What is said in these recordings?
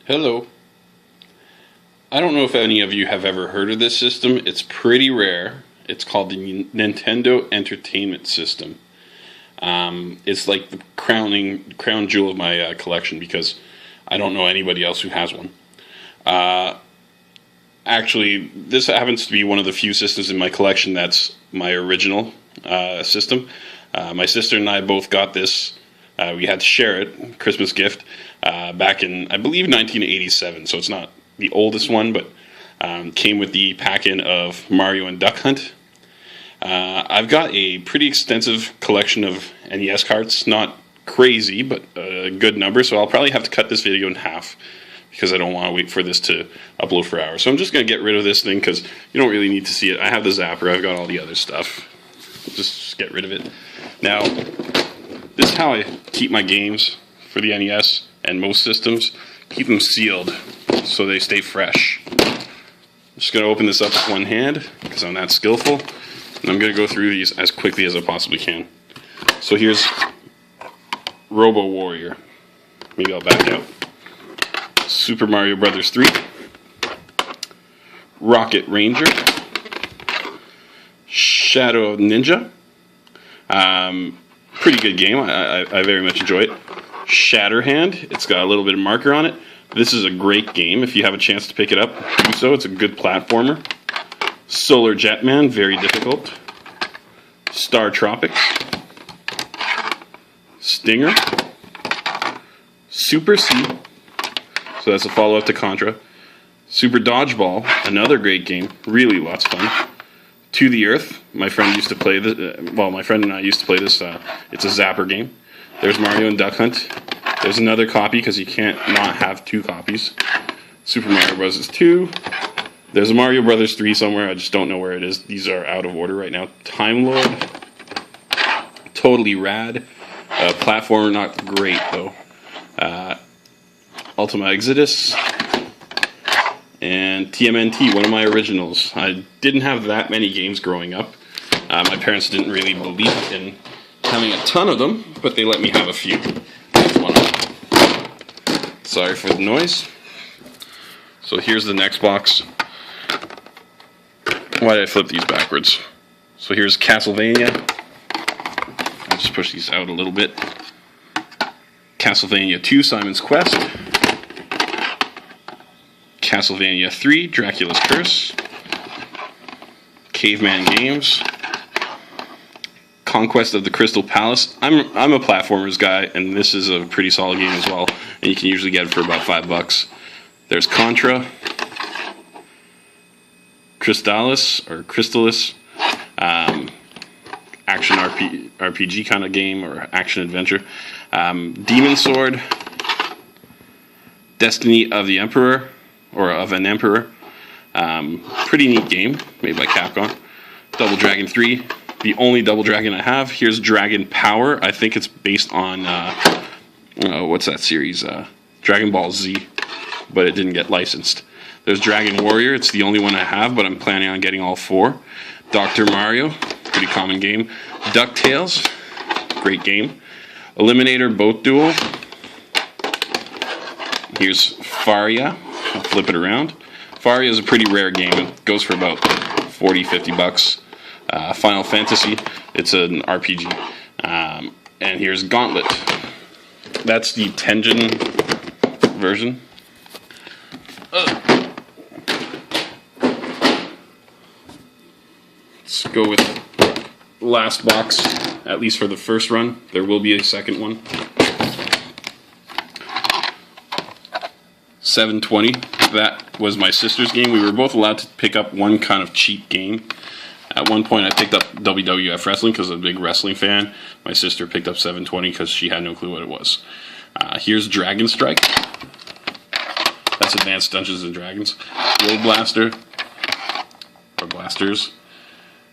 Hello. I don't know if any of you have ever heard of this system. It's pretty rare. It's called the Nintendo Entertainment System. It's like the crown jewel of my collection because I don't know anybody else who has one. Actually, this happens to be one of the few systems in my collection that's my original system. My sister and I both got this. We had to share it, Christmas gift, back in, I believe, 1987. So it's not the oldest one, but came with the pack-in of Mario and Duck Hunt. I've got a pretty extensive collection of NES cards. Not crazy, but a good number. So I'll probably have to cut this video in half because I don't want to wait for this to upload for hours. So I'm just going to get rid of this thing because you don't really need to see it. I have the zapper. I've got all the other stuff. Just get rid of it. Now, this is how I keep my games for the NES and most systems. Keep them sealed so they stay fresh. I'm just going to open this up with one hand because I'm that skillful. And I'm going to go through these as quickly as I possibly can. So here's Robo Warrior. Maybe I'll back out. Super Mario Brothers 3. Rocket Ranger. Shadow of Ninja. Pretty good game. I very much enjoy it. Shatterhand. It's got a little bit of marker on it. This is a great game. If you have a chance to pick it up, do so. It's a good platformer. Solar Jetman. Very difficult. Star Tropics. Stinger. Super C. So that's a follow-up to Contra. Super Dodgeball. Another great game. Really lots of fun. To the Earth. My friend used to play this. My friend and I used to play this. It's a zapper game. There's Mario and Duck Hunt. There's another copy because you can't not have two copies. Super Mario Bros. 2. There's a Mario Brothers 3 somewhere. I just don't know where it is. These are out of order right now. Time Lord. Totally rad. Platformer, not great though. Ultima Exodus. And TMNT, one of my originals. I didn't have that many games growing up. My parents didn't really believe in having a ton of them, but they let me have a few. That's one of them. Sorry for the noise. So here's the next box. Why did I flip these backwards? So here's Castlevania. I'll just push these out a little bit. Castlevania 2, Simon's Quest. Castlevania 3, Dracula's Curse. Caveman Games. Conquest of the Crystal Palace. I'm a platformers guy, and this is a pretty solid game as well. And you can usually get it for about $5. There's Contra. Crystalis, action RPG kind of game, or action adventure. Demon Sword. Destiny of the Emperor. Or of an Emperor. Pretty neat game, made by Capcom. Double Dragon 3, the only Double Dragon I have. Here's Dragon Power. I think it's based on, what's that series? Dragon Ball Z, but it didn't get licensed. There's Dragon Warrior. It's the only one I have, but I'm planning on getting all 4. Dr. Mario, pretty common game. DuckTales, great game. Eliminator Boat Duel. Here's Faria. I'll flip it around. Faria is a pretty rare game. It goes for about $40-50. Final Fantasy. It's an RPG. And here's Gauntlet. That's the Tengen version. Let's go with last box, at least for the first run. There will be a second one. 720. That was my sister's game. We were both allowed to pick up one kind of cheap game. At one point I picked up WWF Wrestling because I'm a big wrestling fan. My sister picked up 720 because she had no clue what it was. Here's Dragon Strike. That's Advanced Dungeons and Dragons. World Blaster. Or Blasters.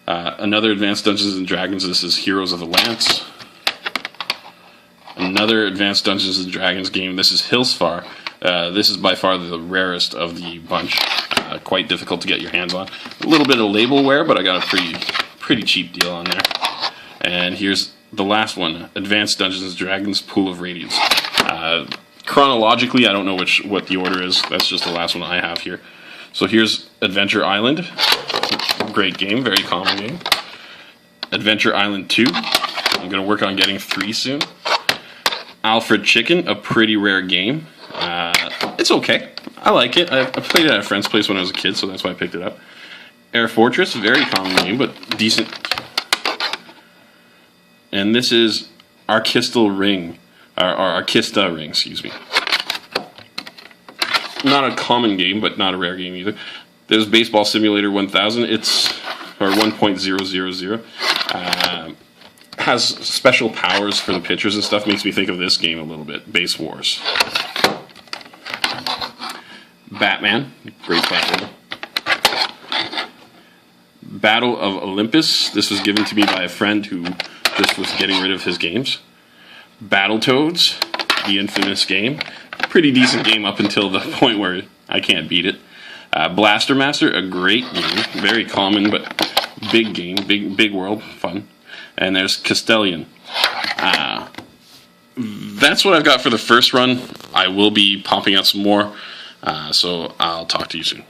Another Advanced Dungeons and Dragons. This is Heroes of the Lance. Another Advanced Dungeons and Dragons game. This is Hillsfar. This is by far the rarest of the bunch. Quite difficult to get your hands on. A little bit of labelware, but I got a pretty cheap deal on there. And here's the last one, Advanced Dungeons & Dragons Pool of Radiance. chronologically, I don't know what the order is. That's just the last one I have here. So here's Adventure Island. Great game, very common game. Adventure Island 2. I'm going to work on getting 3 soon. Alfred Chicken, a pretty rare game. It's okay. I like it. I played it at a friend's place when I was a kid, so that's why I picked it up. Air Fortress, very common game, but decent. And this is Archistal Ring. Or Archista Ring, excuse me. Not a common game, but not a rare game either. There's Baseball Simulator 1000. It's, or 1.000. Has special powers for the pitchers and stuff. Makes me think of this game a little bit. Base Wars. Batman. Great platform. Battle of Olympus. This was given to me by a friend who just was getting rid of his games. Battletoads, the infamous game. Pretty decent game up until the point where I can't beat it. Blaster Master, a great game. Very common, but big game. Big world. Fun. And there's Castellian. That's what I've got for the first run. I will be popping out some more. So I'll talk to you soon.